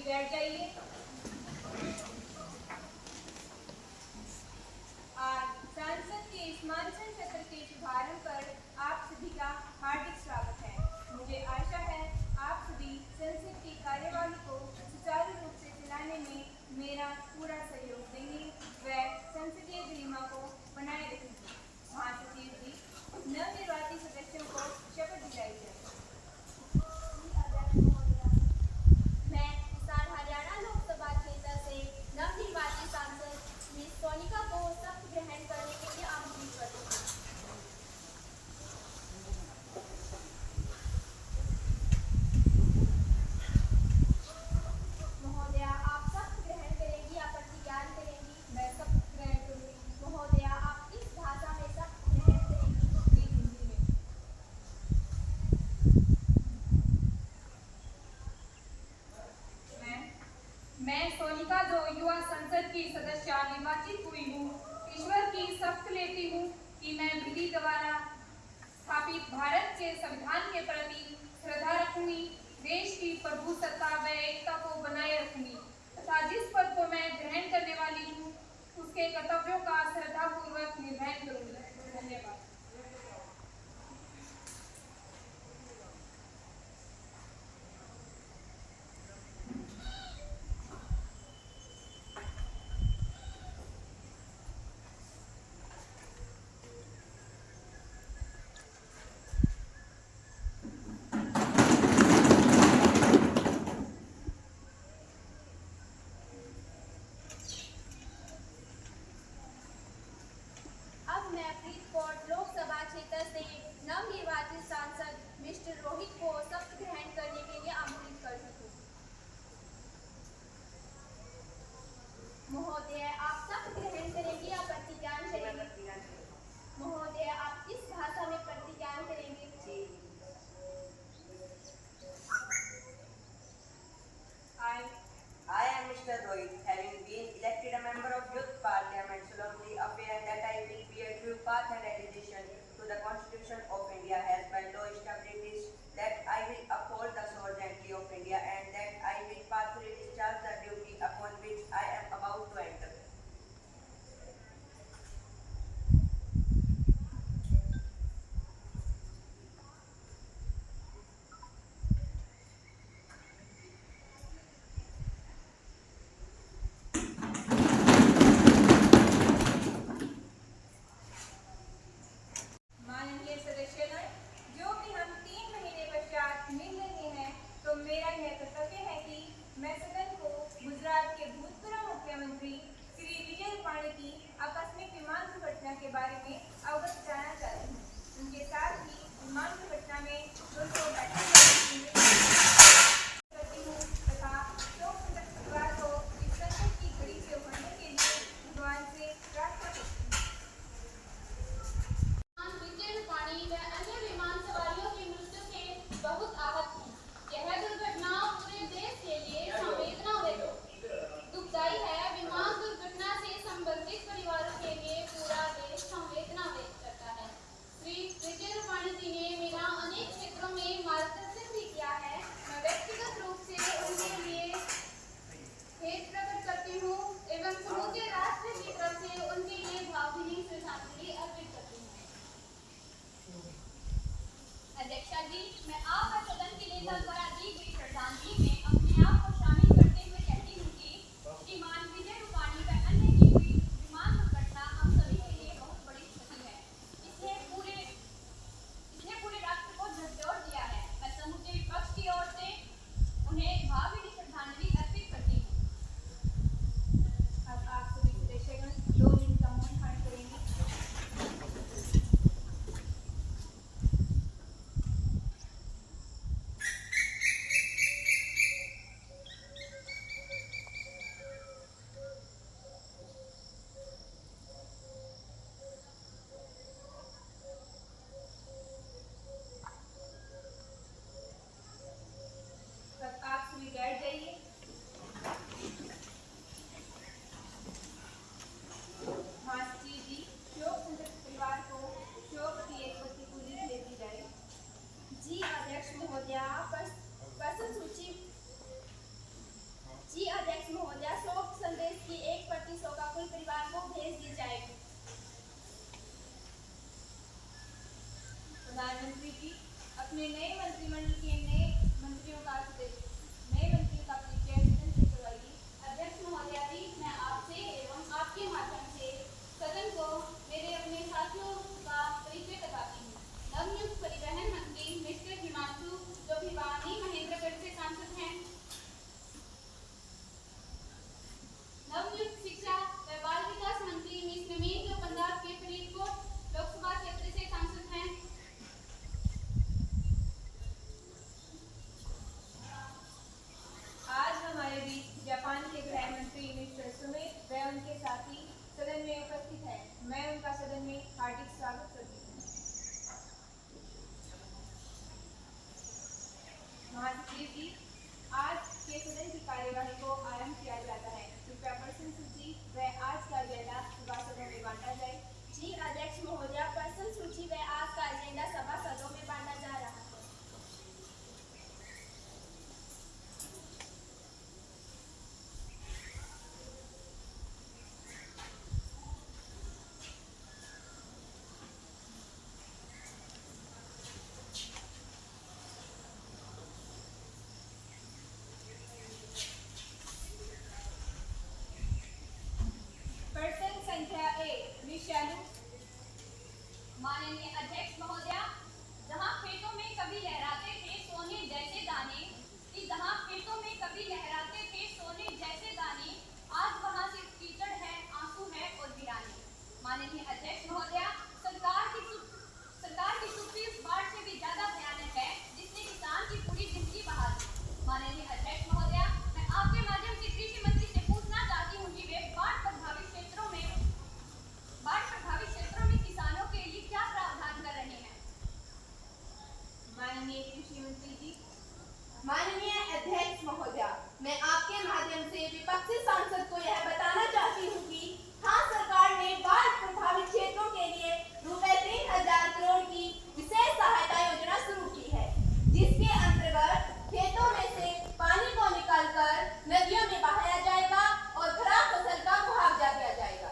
बैठ जाइए। आज संसद के इस मानसून सत्र के शुभारंभ पर आप सभी का हार्दिक स्वागत है। मुझे आशा है आप सभी संसद की कार्यवाही को सुचारू रूप से चलाने में मेरा पूरा सहयोग देंगे व संसदीय गरिमा को बनाए रखेंगे। महासचिव जी, नवनिर्वाचित सदस्यों को शपथ दिलाई जाए। मैं किसान हरियाणा लोकसभा क्षेत्र से नवनिर्वाचित सांसद मिस सोनिका को शपथ ग्रहण करने के लिए आमंत्रित करती हूँ। महोदया, आप शपथ ग्रहण करेंगी या प्रतिज्ञान करेंगी? मैं शपथ ग्रहण करूंगी। महोदया, आप किस भाषा में शपथ ग्रहण करेंगी? जी, हिंदी में। मैं सोनिका, जो युवा संसद की सदस्य निर्वाचित हुई हूँ, ईश्वर की शपथ लेती हूँ कि मैं विधि द्वारा स्थापित भारत के संविधान के प्रति श्रद्धा रखूंगी, देश की प्रभुसत्ता व एकता को बनाए रखूंगी तथा जिस पद को मैं ग्रहण करने वाली हूँ उसके कर्तव्यों का श्रद्धापूर्वक निर्वहन करूंगी। धन्यवाद। अब मैं प्रीत कौर प्रधानमंत्री जी, अपने नए मंत्रिमंडल के नए मंत्रियों का परिचय सदन से करवाइए। अध्यक्ष महोदया जी, मैं आपसे एवं आपके माध्यम से सदन को मेरे अपने साथियों का परिचय कराती हूँ। नवनियुक्त परिवहन मंत्री मिस्टर हिमांशु, जो भिवानी महेंद्रगढ़ से सांसद हैं। नवनियुक्त शिक्षा व बाल विकास मंत्री मिस नवीन, जो पंजाब के फरीदकोट लोकसभा क्षेत्र से सांसद हैं। आज हमारे बीच जापान के गृह मंत्री मिस्टर सुमित व उनके साथी सदन में उपस्थित हैं। मैं उनका सदन में हार्दिक स्वागत करती हूँ। महासचिव जी, आज के सदन की कार्यवाही को आरंभ किया जाता है। कृपया पर्सन सूची व आज का एजेंडा सभासदों में बांटा जाए। जी अध्यक्ष महोदया, पर्सन सूची व आज का एजेंडा सभासदों में बांटा जा रहा है। पर्सन संख्या 1 मिस शालू। माननीय अध्यक्ष महोदया, जहां खेतों में कभी लहराते थे सोने जैसे दाने, आज वहां सिर्फ कीचड़ है, आंसू है और वीराने। माननीय अध्यक्ष महोदया, सरकार की चुप्पी उस बाढ़ से भी ज्यादा भयानक है जिसने किसान की पूरी जिंदगी बहा दी। माननीय अध्यक्ष महोदया, मैं आपके माध्यम से कृषि मंत्री से पूछना चाहती हूँ कि वे बाढ़ प्रभावित क्षेत्रों में किसानों के लिए क्या प्रावधान कर रहे हैं। माननीय कृषि मंत्री जी। माननीय अध्यक्ष महोदया, मैं आपके माध्यम से विपक्षी सांसद को यह बताना चाहती हूँ कि हाँ, सरकार ने बाढ़ प्रभावित क्षेत्रों के लिए रुपए 3000 करोड़ की विशेष सहायता योजना शुरू की है, जिसके अंतर्गत खेतों में से पानी को निकालकर नदियों में बहाया जाएगा और खराब फसल का मुआवजा दिया जाएगा।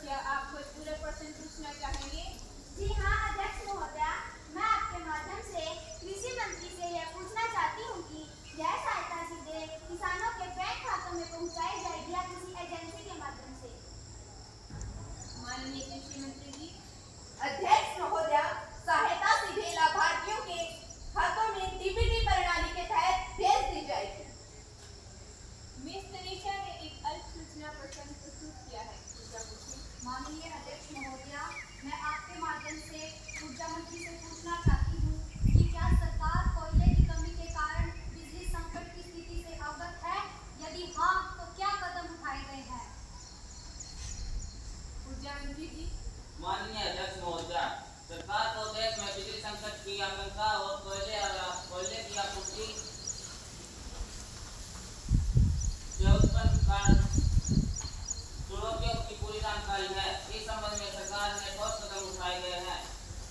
क्या आप कुछ पूरा प्रश्न पूछना चाहेंगे? जी हाँ अध्यक्ष महोदया, मैं आपके माध्यम से कृषि मंत्री से यह पूछना चाहती हूँ कि यह सहायता सीधे किसानों के बैंक खातों में पहुँचाई जाएगी या किसी एजेंसी के माध्यम से। माननीय कृषि मंत्री जी। अध्यक्ष महोदया, सहायता सीधे लाभार्थियों के खातों में डीबीटी प्रणाली के तहत भेज दी जाएगी। मिस तनीषा ने एक अल्प सूचना प्रश्न प्रस्तुत किया है। कृपया पूछें। माननीय अध्यक्ष महोदया, मैं आपके माध्यम से ऊर्जा मंत्री से पूछना चाहती हूँ कि क्या सरकार कोयले की कमी के कारण बिजली संकट की स्थिति से अवगत है? यदि हाँ, तो क्या कदम उठाए गए हैं? ऊर्जा मंत्री जी। माननीय अध्यक्ष महोदया, सरकार को देश में बिजली संकट की आशंका और कोयले की आपूर्ति से उत्पन्न चुनौतियों की पूरी जानकारी है। इस संबंध में सरकार ने ठोस कदम उठाए गए हैं।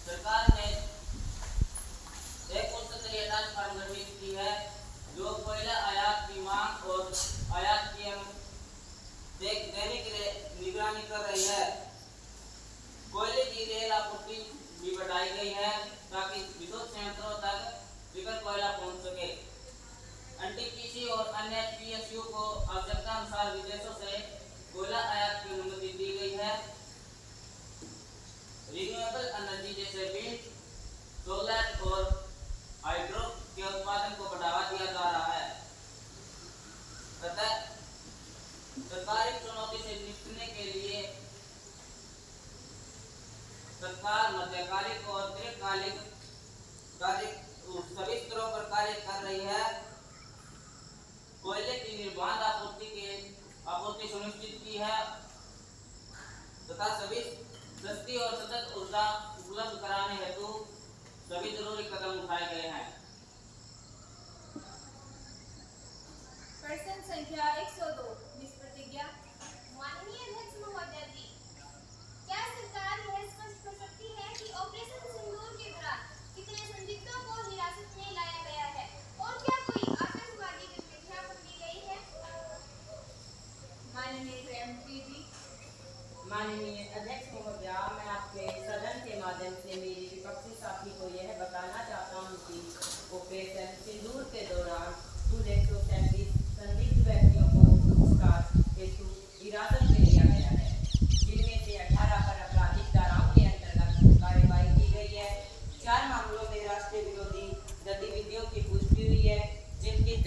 सरकार ने एक उच्च स्तरीय टास्क फोर्स गठित की है जो कोयला आयात की मांग और आयात की दैनिक निगरानी कर रही है। कोयले की रेल आपूर्ति भी बढ़ाई गई है ताकि विद्युत संयंत्रों तक शीघ्र कोयला पहुंच सके। एनटीपीसी और अन्य पीएसयू को आवश्यकता अनुसार विदेशों से कोयला आयात की अनुमति दी गई है। रिन्यूएबल एनर्जी जैसे विंड, सोलर और हाइड्रो के उत्पादन को बढ़ावा दिया जा रहा है। अतः सरकारी चुनौती से निपटने के लिए सरकार मध्यकालिक और दीर्घकालिक सभी स्तरों पर कार्य कर रही है। कोयले की निर्बाध आपूर्ति सुनिश्चित की है तथा सभी सस्ती और सतत ऊर्जा उपलब्ध कराने हेतु सभी जरूरी कदम उठाए गए हैं। पर्सन संख्या 102 मिस प्रतिज्ञा। माननीय अध्यक्ष महोदया जी, क्या सरकार यह स्पष्ट कर सकती है कि ऑपरेशन सिंदूर के दौरान कितने संदिग्धों को हिरासत में लाया गया है और क्या कोई आतंकवादी गतिविधियां पकड़ी गई है? माननीय गृह मंत्री जी। माननीय अध्यक्ष महोदया, मैं आपके सदन के माध्यम से मेरी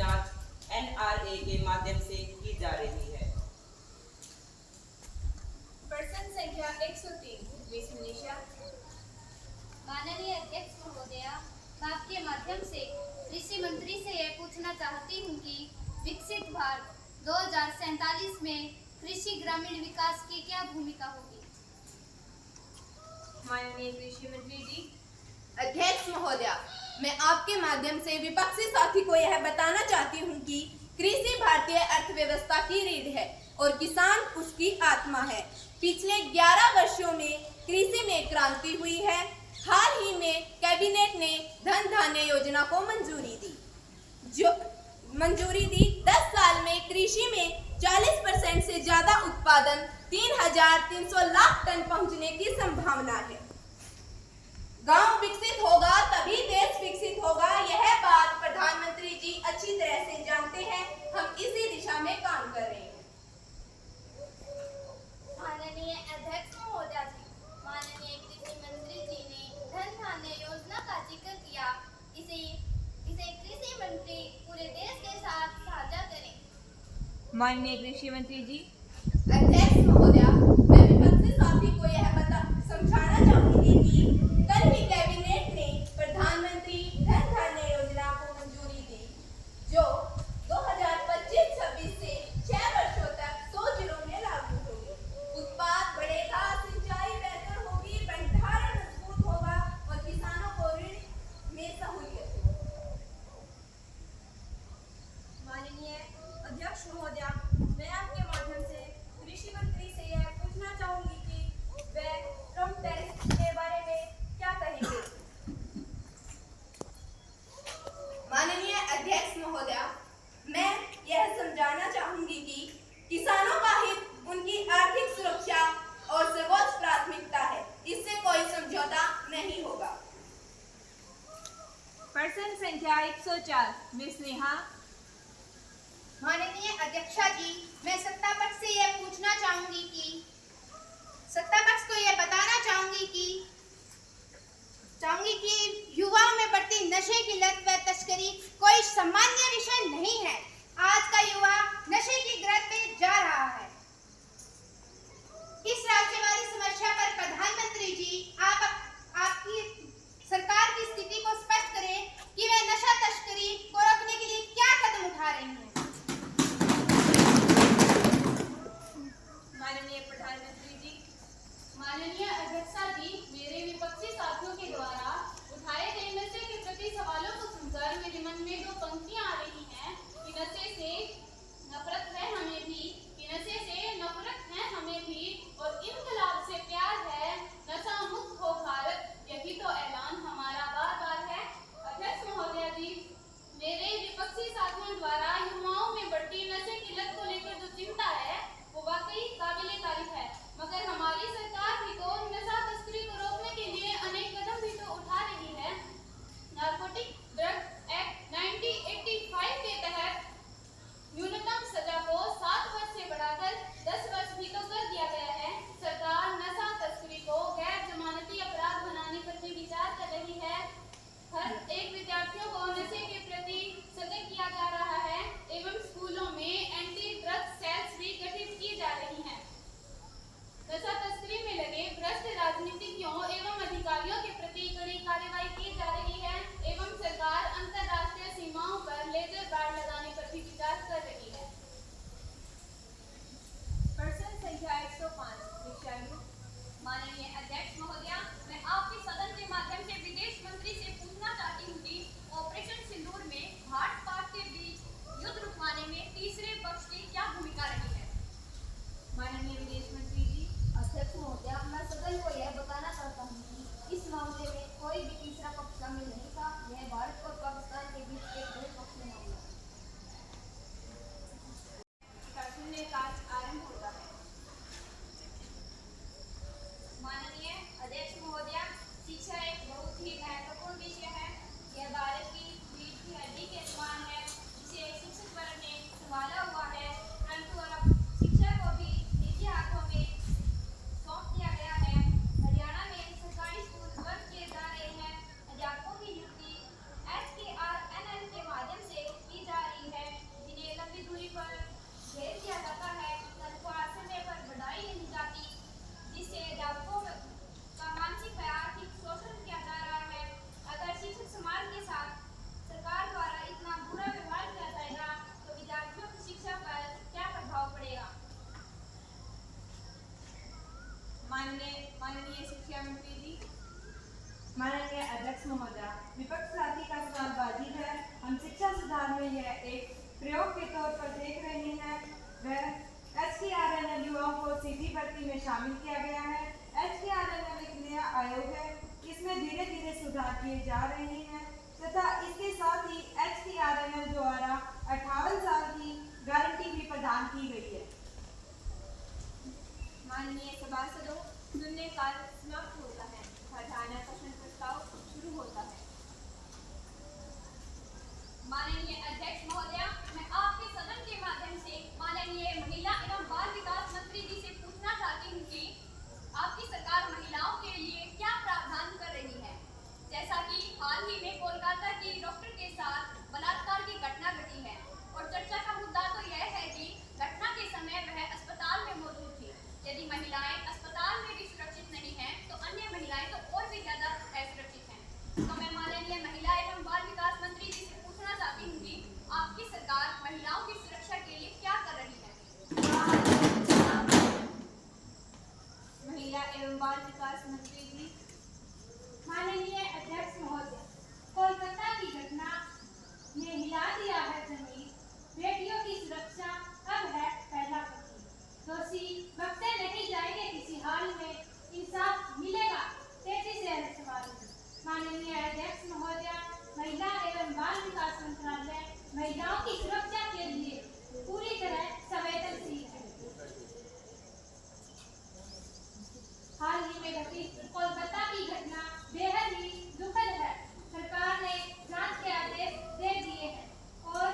जांच NRA के माध्यम से की जा रही है। प्रश्न संख्या 103 मिस मनीषा। माननीय अध्यक्ष महोदया, मैं आपके माध्यम से कृषि मंत्री से यह पूछना चाहती हूँ कि विकसित भारत 2047 में कृषि ग्रामीण विकास की क्या भूमिका होगी। माननीय कृषि मंत्री जी। अध्यक्ष महोदया, मैं आपके माध्यम से विपक्षी साथी को यह बताना चाहती हूँ कि कृषि भारतीय अर्थव्यवस्था की रीढ़ है और किसान उसकी आत्मा है। पिछले 11 वर्षों में कृषि में क्रांति हुई है। हाल ही में कैबिनेट ने धन धान्य योजना को मंजूरी दी। 10 साल में कृषि में 40% से ज्यादा उत्पादन 3,300 लाख टन पहुंचने की संभावना है। गांव विकसित होगा तभी देश विकसित होगा, यह बात प्रधानमंत्री जी अच्छी तरह से जानते हैं। हम इसी दिशा में काम कर रहे हैं। माननीय अध्यक्ष महोदया जी, माननीय कृषि मंत्री जी ने धन धान्य योजना का जिक्र किया। इसे कृषि मंत्री पूरे देश के साथ साझा करें। माननीय कृषि मंत्री जी। अध्यक्ष महोदया, मैं विपक्षी साथी को यह समझाना चाहूंगी कि कल ही कैबिनेट ने प्रधानमंत्री धन धान्य योजना को मंजूरी दी, जो 2025-26 से 6 वर्षों तक 100 जिलों में लागू होगी। उत्पाद बढ़ेगा, सिंचाई बेहतर होगी, भंडारण मजबूत होगा और किसानों को ऋण में सहूलियत होगी। माननीय अध्यक्ष महोदया, मैं आपके माध्यम से कृषि मंत्री से यह पूछना चाहूंगी कि वे ट्रम्प टैरिफ के बारे में क्या कहेंगे। माननीय अध्यक्ष महोदया, मैं यह समझाना चाहूंगी कि किसानों का हित उनकी आर्थिक सुरक्षा और सर्वोच्च प्राथमिकता है। इससे कोई समझौता नहीं होगा। प्रश्न संख्या 104 मिस नेहा। माननीय अध्यक्षा जी, मैं सत्ता पक्ष से यह पूछना चाहूंगी कि सत्ता पक्ष को यह बताना चाहूंगी कि युवाओं में बढ़ती नशे की लत व तस्करी कोई सामान्य विषय नहीं है। आज का युवा नशे की गिरफ्त में जा रहा है। इस राज्यवादी समस्या पर प्रधानमंत्री जी आपकी सरकार की स्थिति को स्पष्ट करें कि वे नशा तस्करी को रोकने के लिए क्या कदम उठा रही हैं। माननीय प्रधानमंत्री जी। माननीय अध्यक्षा जी, मेरे विपक्षी साथियों के द्वारा उठाए गए नशे के प्रति सवालों को सुनकर मेरे मन में 2 पंक्तियां आ रही कार्यवाही है एक प्रयोग के तौर पर देख रहे हैं वह HKRNL युवाओं को सीधी भर्ती में शामिल किया गया है। HKRNL एक नया आयोग है, इसमें धीरे धीरे सुधार किए जा रहे हैं तथा इसके साथ ही HKRNL द्वारा 58 साल की गारंटी भी प्रदान की गई है। माननीय सभासदों, शून्यकाल समाप्त होता है। खजाना प्रश्न प्रस्ताव शुरू होता है। माननीय अध्यक्ष महोदया, मैं आपके सदन के माध्यम से माननीय महिला एवं बाल विकास मंत्री जी से पूछना चाहती हूँ कि आपकी सरकार महिलाओं के लिए क्या प्रावधान कर रही है। जैसा कि हाल ही में कोलकाता की डॉक्टर के साथ बलात्कार की घटना घटी है और चर्चा का मुद्दा तो यह है कि घटना के समय वह अस्पताल में मौजूद थी। यदि महिलाएं अस्पताल में भी सुरक्षित नहीं हैं, तो अन्य महिलाएं तो और भी ज्यादा असुरक्षित हैं। तो मैं माननीय महिला एवं बाल विकास मंत्री जी से पूछना चाहती हूँ कि आपकी सरकार महिलाओं की सुरक्षा के लिए क्या कर रही है। महिला एवं बाल विकास मंत्री जी। माननीय अध्यक्ष महोदय, कोलकाता की घटना ने हिला दिया है जमीन। बेटियों की सुरक्षा अब है पहला प्रश्न। दोषी बख्शे नहीं जाएंगे, किसी हाल में इंसाफ मिलेगा, तेजी से सवाल। माननीय अध्यक्ष महोदय, महिला एवं बाल विकास मंत्रालय महिलाओं की सुरक्षा के लिए पूरी तरह संवेदनशील है। हाल ही में घटी कोलकाता की घटना बेहद ही दुखद है। सरकार ने जांच के आदेश दे दिए हैं और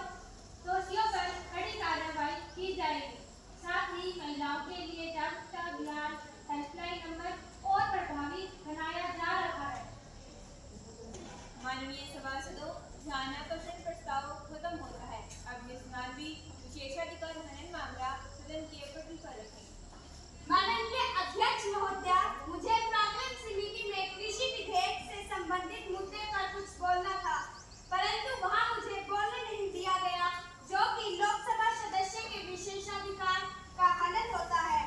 दोषियों पर कड़ी कार्रवाई की जाएगी। साथ ही महिलाओं के लिए जागरूकता अभियान हेल्पलाइन नंबर और प्रभावी बनाया जा रहा है। माननीय सभासदों, ध्यानाकर्षण प्रस्ताव खत्म होता है। अब निष्मानवी विशेषाधिकार हनन मामला सदन के पटल पर रखें। माननीय अध्यक्ष महोदया, मुझे प्रांगण समिति में कृषि विधेयक से संबंधित मुद्दे पर कुछ बोलना था, परंतु वहां मुझे बोलने नहीं दिया गया, जो कि लोकसभा सदस्य के विशेषाधिकार का हनन होता है।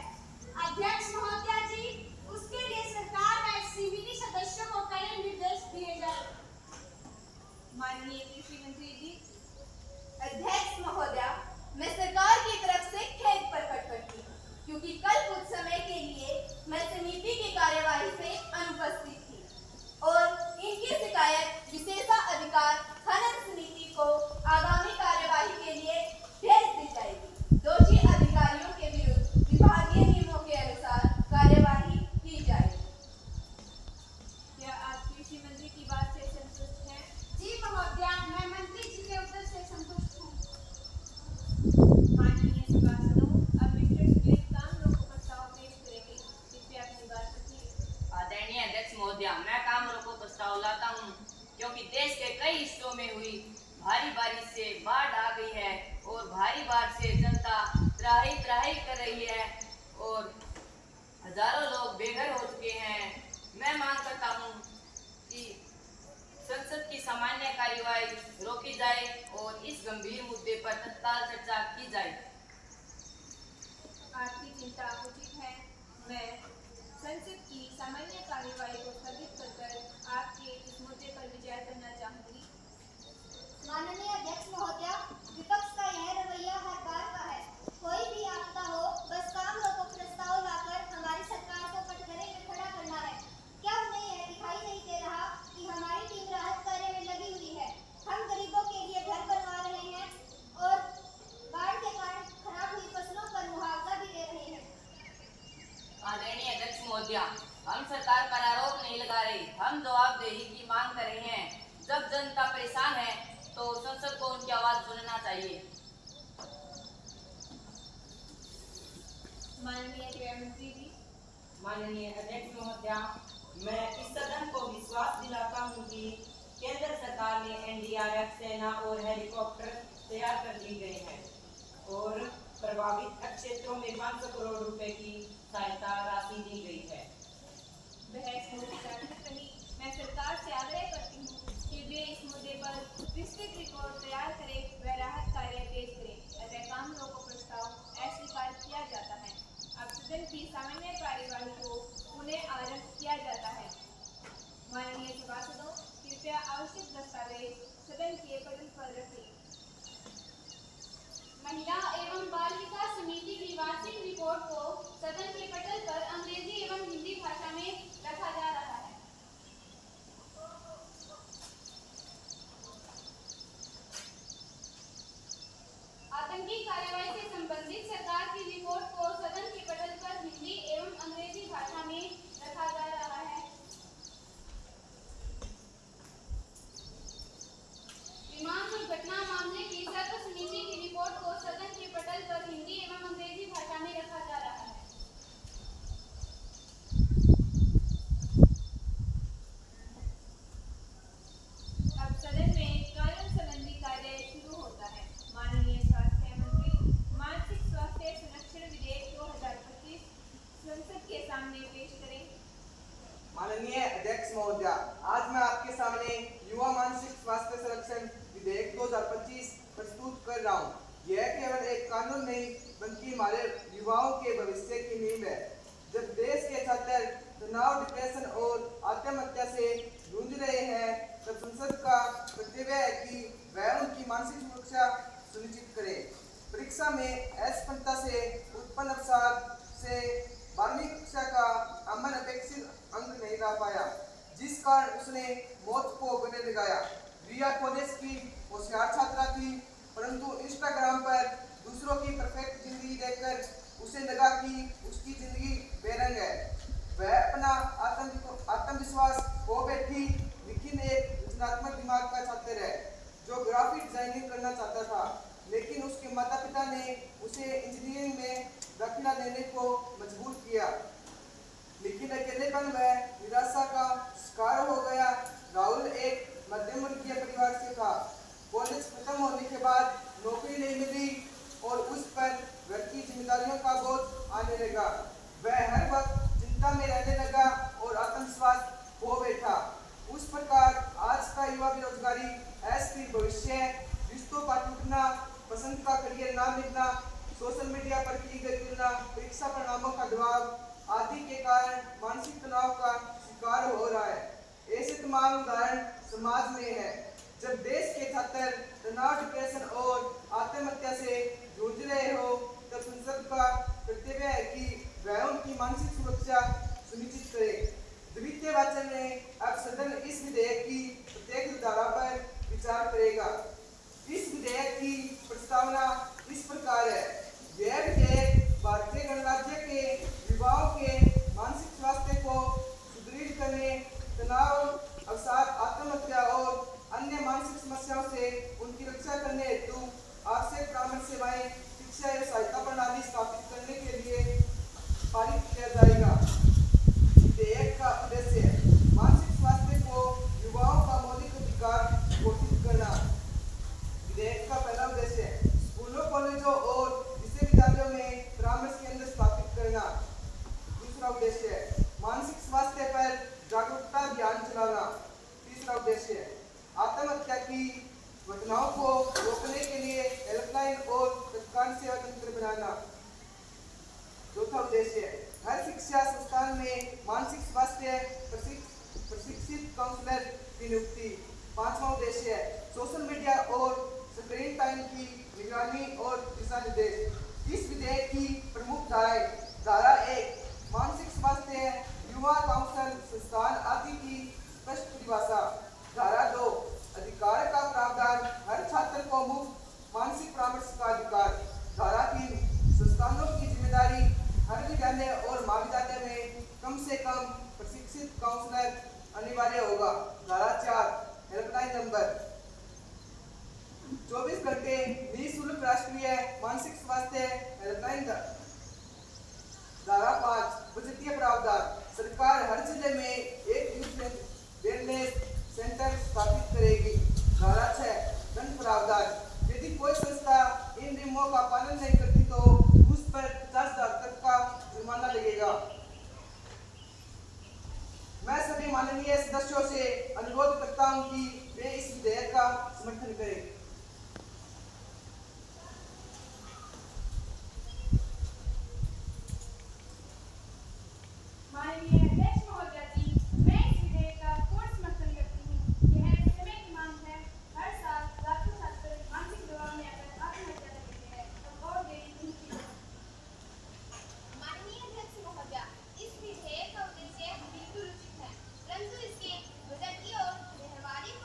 अध्यक्ष महोदया जी, उसके लिए सरकार व समिति सदस्यों को कड़े निर्देश दिए जाए। माननीय कृषि मंत्री जी। अध्यक्ष महोदया, मैं सरकार की तरफ से खेद प्रकट करती हूँ क्योंकि कल कुछ समय के लिए मैं समिति की कार्यवाही से अनुपस्थित थी और इनकी शिकायत विशेषाधिकार खनन समिति को आगामी कार्यवाही के लिए भेज दी जाएगी। दोषी अधिकारियों के विरुद्ध विभागीय नियमों के अनुसार कार्यवाही की जाएगी। क्या आप कृषि मंत्री की बात से संतुष्ट हैं? जी महोदया, मैं मंत्री जी के उत्तर से संतुष्ट हूँ। माननीय सभासदों, अब मिस्टर सुरेश काम रोको प्रस्ताव पेश करेंगे। कृपया अपनी बात रखिए। आदरणीय अध्यक्ष महोदया, मैं काम रोको प्रस्ताव लाता हूँ क्योंकि देश के कई हिस्सों में हुई भारी बारिश से बाढ़ आ गई है और भारी बाढ़ से जनता त्राही कर रही है और हजारों लोग बेघर हो चुके हैं। मैं मांग करता हूँ कि संसद की सामान्य कार्यवाही रोकी जाए और इस गंभीर मुद्दे पर तत्काल चर्चा की जाए। आपकी चिंता उचित है। मैं संसद की सामान्य कार्यवाही को स्थगित कर आपके इस मुद्दे पर विचार करना चाहूंगी। माननीय अध्यक्ष महोदया, विपक्ष का यह रवैया हर बार का है। कोई भी आपदा हो, बस काम रोको प्रस्ताव लाकर हमारी सरकार को कटघरे में खड़ा करना है। क्या उन्हें यह दिखाई नहीं दे रहा कि हमारी टीम राहत कार्य में लगी हुई है। हम गरीबों के लिए घर बनवा रहे हैं और बाढ़ के कारण खराब हुई फसलों पर मुआवजा भी दे रहे हैं। आदरणीय अध्यक्ष महोदया, हम सरकार पर आरोप नहीं लगा रहे, हम जवाबदेही की मांग कर रहे हैं। जब जनता परेशान है तो संसद को उनकी आवाज सुनना चाहिए। माननीय गृह मंत्री जी। माननीय अध्यक्ष महोदया, मैं इस सदन को विश्वास दिलाता हूँ कि केंद्र सरकार ने NDRF सेना और हेलीकॉप्टर तैयार कर ली गए हैं और प्रभावित क्षेत्रों में 500 करोड़ रुपए की सहायता राशि दी गई है। बहस मुक्त रही। मैं सरकार से आग्रह करती हूँ कि वे इस मुद्दे पर विस्तृत रिपोर्ट तैयार करें व राहत कार्य पेश करें। अगर काम रोको प्रस्ताव अस्वीकार किया जाता है, अब सदन की सामान्य कार्यवाही को पुनः आरंभ किया जाता है। माननीय सभासदों, कृपया आवश्यक दस्तावेज सदन के पटल पर रखें। कार्यवाही से संबंधित सरकार की रिपोर्ट को सदन के पटल पर हिंदी एवं अंग्रेजी भाषा में रखा जा रहा है। विमान दुर्घटना मामले की सर्व समिति की रिपोर्ट को सदन के पटल पर हिंदी एवं अंग्रेजी भाषा में रखा जा रहा है। अब सदन में कानून संबंधी कार्य शुरू होता है। माननीय स्वास्थ्य मंत्री मानसिक स्वास्थ्य संरक्षण विधेयक 2025 संसद के सामने पेश करें। माननीय अध्यक्ष महोदया, आज मैं आपके सामने युवा मानसिक स्वास्थ्य संरक्षण विधेयक 2025 प्रस्तुत कर रहा हूँ। यह केवल एक कानून नहीं बल्कि हमारे युवाओं के भविष्य की नींव है। जब देश के छात्र तनाव, डिप्रेशन और आत्महत्या से जूझ रहे हैं, तब संसद का कर्तव्य है कि वह उनकी मानसिक सुरक्षा सुनिश्चित करे। परीक्षा में असफलता से उत्पन्न अवसाद से 12वीं कक्षा का अमन अपेक्षित अंक नहीं ला पाया, जिस कारण उसने मौत को गले लगाया। रिया कॉलेज की होशियार छात्रा थी, परंतु इंस्टाग्राम पर दूसरों की परफेक्ट जिंदगी देखकर उसे लगा कि उसकी जिंदगी बेरंग है। वह अपना आत्मविश्वास खो बैठी। निखिल एक रचनात्मक दिमाग का छात्र है जो ग्राफिक डिजाइनिंग करना चाहता था, लेकिन उसके माता पिता ने उसे इंजीनियरिंग में दाखिला लेने को मजबूर किया। निखिल अकेलेपन व निराशा का शिकार हो गया। राहुल एक मध्यम वर्गीय परिवार से था। कॉलेज खत्म होने के बाद नौकरी नहीं मिली और उस पर घर की जिम्मेदारियों का बोझ आने लगा। वह हर वक्त चिंता में रहने लगा और आत्मविश्वास खो बैठा। उस प्रकार आज का युवा बेरोजगारी, अस्थिर भविष्य, रिश्तों का टूटना, पसंद का करियर ना मिलना, सोशल मीडिया पर की गई तुलना, परीक्षा परिणामों का दबाव आदि के कारण मानसिक तनाव का शिकार हो रहा है। ऐसे तमाम उदाहरण समाज में है। जब देश के छात्र तनाव, डिप्रेशन और आत्महत्या से जूझ रहे हो, तब संसद का कर्तव्य है कि वह उनकी मानसिक सुरक्षा सुनिश्चित करे। द्वितीय वाचन में अब सदन इस विधेयक की प्रत्येक धारा पर विचार करेगा। इस विधेयक की प्रस्तावना इस प्रकार है। यह विधेयक भारतीय गणराज्य के युवाओं के मानसिक स्वास्थ्य को सुदृढ़ करने, तनाव, अवसाद, आत्महत्या और अन्य मानसिक समस्याओं से उनकी रक्षा करने हेतु आवश्यक परामर्श सेवाएं, शिक्षा एवं सहायता प्रणाली स्थापित करने के लिए पारित किया जाएगा। विधेयक का उद्देश्य मानसिक स्वास्थ्य को युवाओं का मौलिक अधिकार घोषित करना। विधेयक का पहला उद्देश्य स्कूलों, कॉलेजों और विश्वविद्यालयों में परामर्श केंद्र स्थापित करना। दूसरा उद्देश्य मानसिक स्वास्थ्य पर जागरूकता अभियान चलाना। तीसरा उद्देश्य आत्महत्या की घटनाओं को रोकने के लिए हेल्पलाइन और तत्काल सेवा तंत्र बनाना। चौथा उद्देश्य हर शिक्षा संस्थान में मानसिक स्वास्थ्य प्रशिक्षित काउंसलर की नियुक्ति। पांचवा उद्देश्य सोशल मीडिया और स्क्रीन टाइम की निगरानी और दिशा निर्देश। इस विधेयक की प्रमुख धाराएं: धारा 1 मानसिक स्वास्थ्य, युवा काउंसिल, संस्थान आदि की स्पष्ट परिभाषा। धारा 2 अधिकार का प्रावधान, हर छात्र को मुफ्त मानसिक परामर्श का अधिकार। धारा 3 संस्थानों की जिम्मेदारी, हर विद्यालय और महाविद्यालय में कम से कम प्रशिक्षित काउंसलर अनिवार्य होगा। धारा 4 हेल्पलाइन नंबर 24 घंटे निःशुल्क राष्ट्रीय मानसिक स्वास्थ्य हेल्पलाइन। धारा 5 बजटीय प्रावधान, सरकार हर जिले में एक यूथ वेलनेस सेंटर स्थापित करेगी। धारा 6 दंड प्रावधान, यदि कोई संस्था इन नियमों का पालन नहीं करती तो उस पर 50,000 तक का जुर्माना लगेगा। मैं सभी माननीय सदस्यों से अनुरोध करता हूं कि वे इस विधेयक का समर्थन करें। माननीय अध्यक्ष महोदया जी, मैं इस विधेयक का पूर्ण समर्थन करती हूँ। यह समय की मांग है। हर साल लाखों छात्र मानसिक दबाव में आकर आत्महत्या कर लेते हैं। अब और देरी नहीं की जा सकती। माननीय अध्यक्ष महोदया, इस विधेयक का उद्देश्य बिल्कुल उचित है, परंतु इसके बजटीय और व्यवहारिक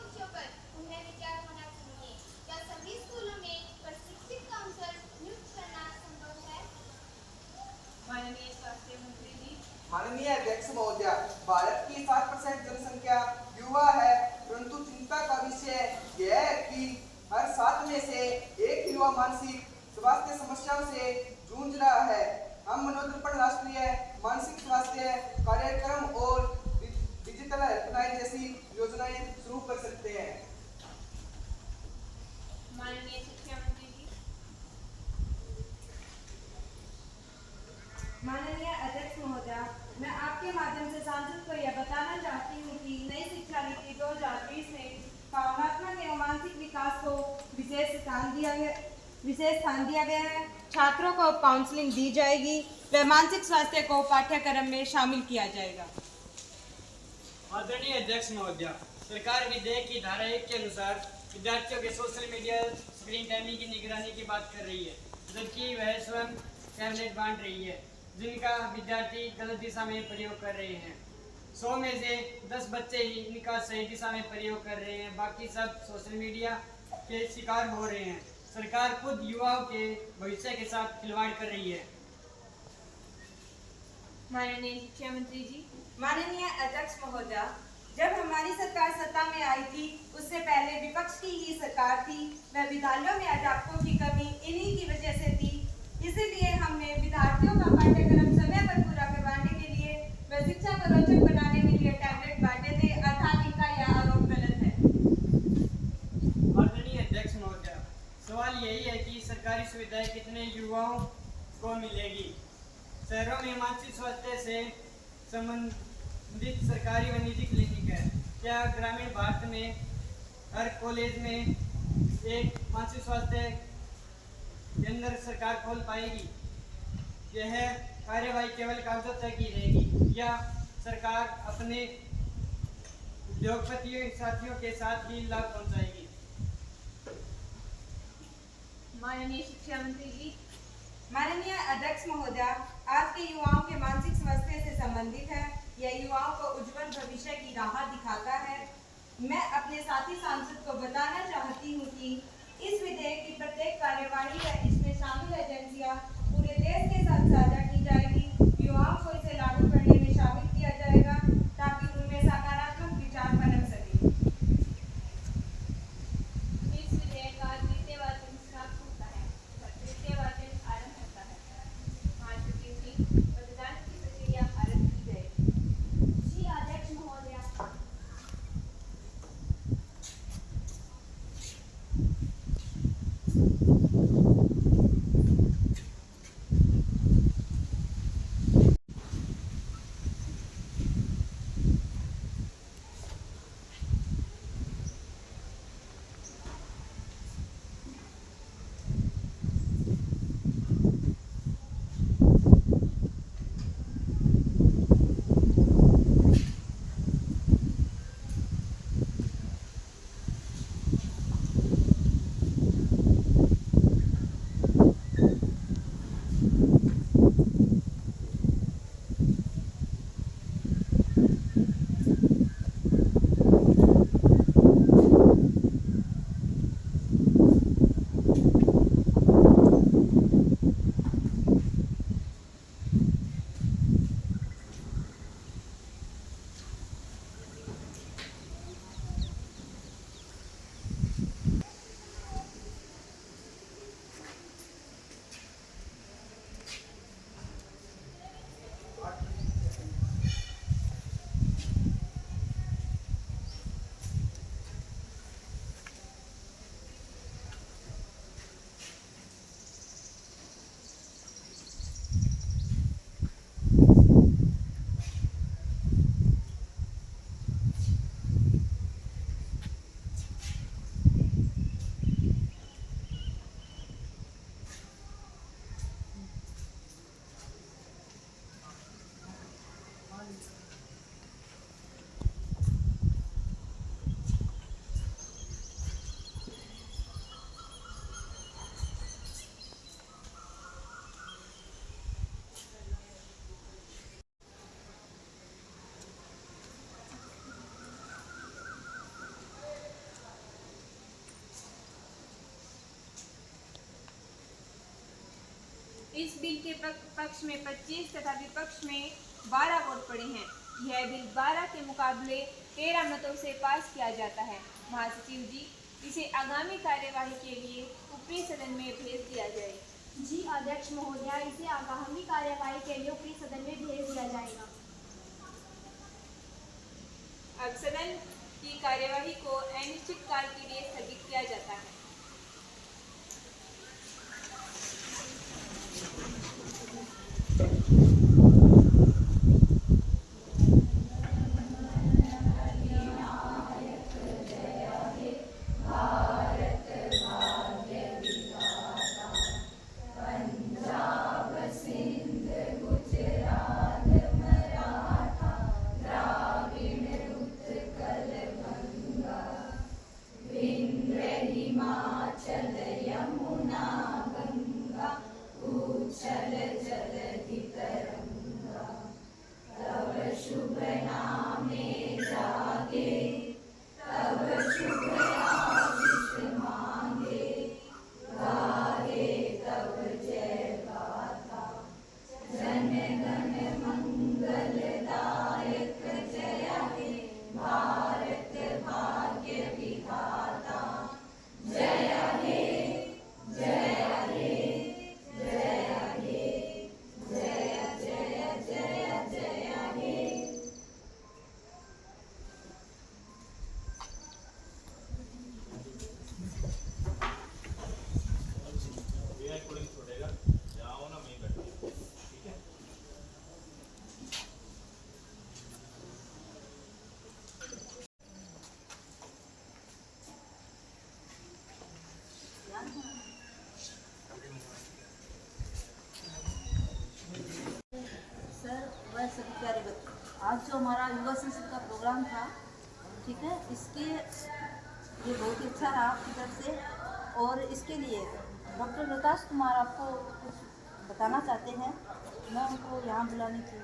अध्यक्ष महोदय, भारत की 60% जनसंख्या युवा है, परंतु चिंता का विषय यह है कि हर 7 में से एक युवा मानसिक स्वास्थ्य समस्याओं से जूझ रहा है। हम मनोदर्पण राष्ट्रीय मानसिक स्वास्थ्य कार्यक्रम और डिजिटल हेल्पलाइन जैसी योजनाएं शुरू कर सकते हैं। माननीय शिक्षा मंत्री जी। माननीय अध्यक्ष महोदय, मैं आपके माध्यम से सांसद को यह बताना चाहती हूँ कि नई शिक्षा नीति 2020 में भावनात्मक एवं मानसिक विकास को विशेष स्थान दिया गया है। छात्रों को काउंसलिंग दी जाएगी व मानसिक स्वास्थ्य को पाठ्यक्रम में शामिल किया जाएगा। आदरणीय अध्यक्ष महोदय, सरकार विधेयक की धारा 1 के अनुसार विद्यार्थियों के सोशल मीडिया स्क्रीन टाइमिंग की निगरानी की बात कर रही है, जबकि वह स्वयं टैबलेट बांट रही है जिनका विद्यार्थी गलत दिशा में प्रयोग कर रहे हैं। 100 में से 10 बच्चे ही इनका सही दिशा में प्रयोग कर रहे हैं, बाकी सब सोशल मीडिया के शिकार हो रहे हैं। सरकार खुद युवाओं के भविष्य के साथ खिलवाड़ कर रही है। माननीय शिक्षा मंत्री जी। माननीय अध्यक्ष महोदय, जब हमारी सरकार सत्ता में आई थी उससे पहले विपक्ष की ही सरकार थी व विद्यालयों में अध्यापकों की कमी इन्हीं की वजह से थी। इसीलिए हमने विद्यार्थियों का पाठ्यक्रम समय पर पूरा करवाने के लिए व शिक्षा को रोचक बनाने के लिए टैबलेट बांटे थे, अर्थात इनका यह आरोप गलत है। आदरणीय अध्यक्ष महोदय, सवाल यही है कि सरकारी सुविधाएं कितने युवाओं को मिलेगी। शहरों में मानसिक स्वास्थ्य से संबंधित सरकारी व निजी क्लिनिक है। क्या ग्रामीण भारत में हर कॉलेज में एक मानसिक स्वास्थ्य केंद्र सरकार खोल पाएगी? यह कार्यवाही केवल कागजों तक ही रहेगी या सरकार अपने उद्योगपति साथियों के साथ ही लाभ पहुंचाएगी? माननीय शिक्षा मंत्री जी। माननीय अध्यक्ष महोदय, आज के युवाओं के मानसिक स्वास्थ्य से संबंधित है। यह युवाओं को उज्जवल भविष्य की राह दिखाता है। मैं अपने साथी सांसद को बताना चाहती हूँ कि इस विधेयक की प्रत्येक कार्यवाही व इसमें शामिल एजेंसियां पूरे देश के साथ साझा की जाएगी। युवाओं को इसे लागू करने में शामिल किया जाएगा ताकि उनमें सकारात्मक विचार पनप सके। इस विधेयक का द्वितीय वाचन समाप्त होता है और तृतीय वाचन आरंभ होता है। माननीय जी, मतदान की प्रक्रिया आरंभ की जाएगी। जी अध्यक्ष महोदय। इस बिल के पक्ष में 25 तथा विपक्ष में 12 वोट पड़े हैं। यह बिल 12 के मुकाबले 13 मतों से पास किया जाता है। महासचिव जी, इसे आगामी कार्यवाही के लिए ऊपरी सदन में भेज दिया जाए। जी अध्यक्ष महोदया, इसे आगामी कार्यवाही के लिए ऊपरी सदन में भेज दिया जाएगा। अब सदन की कार्यवाही को अनिश्चितकाल के लिए स्थगित किया जाता है। आज जो हमारा युवा संसद का प्रोग्राम था, ठीक है, इसके ये बहुत ही अच्छा रहा आपकी तरफ से। और इसके लिए डॉक्टर विकास कुमार आपको कुछ बताना चाहते हैं। मैं उनको यहाँ बुलाने की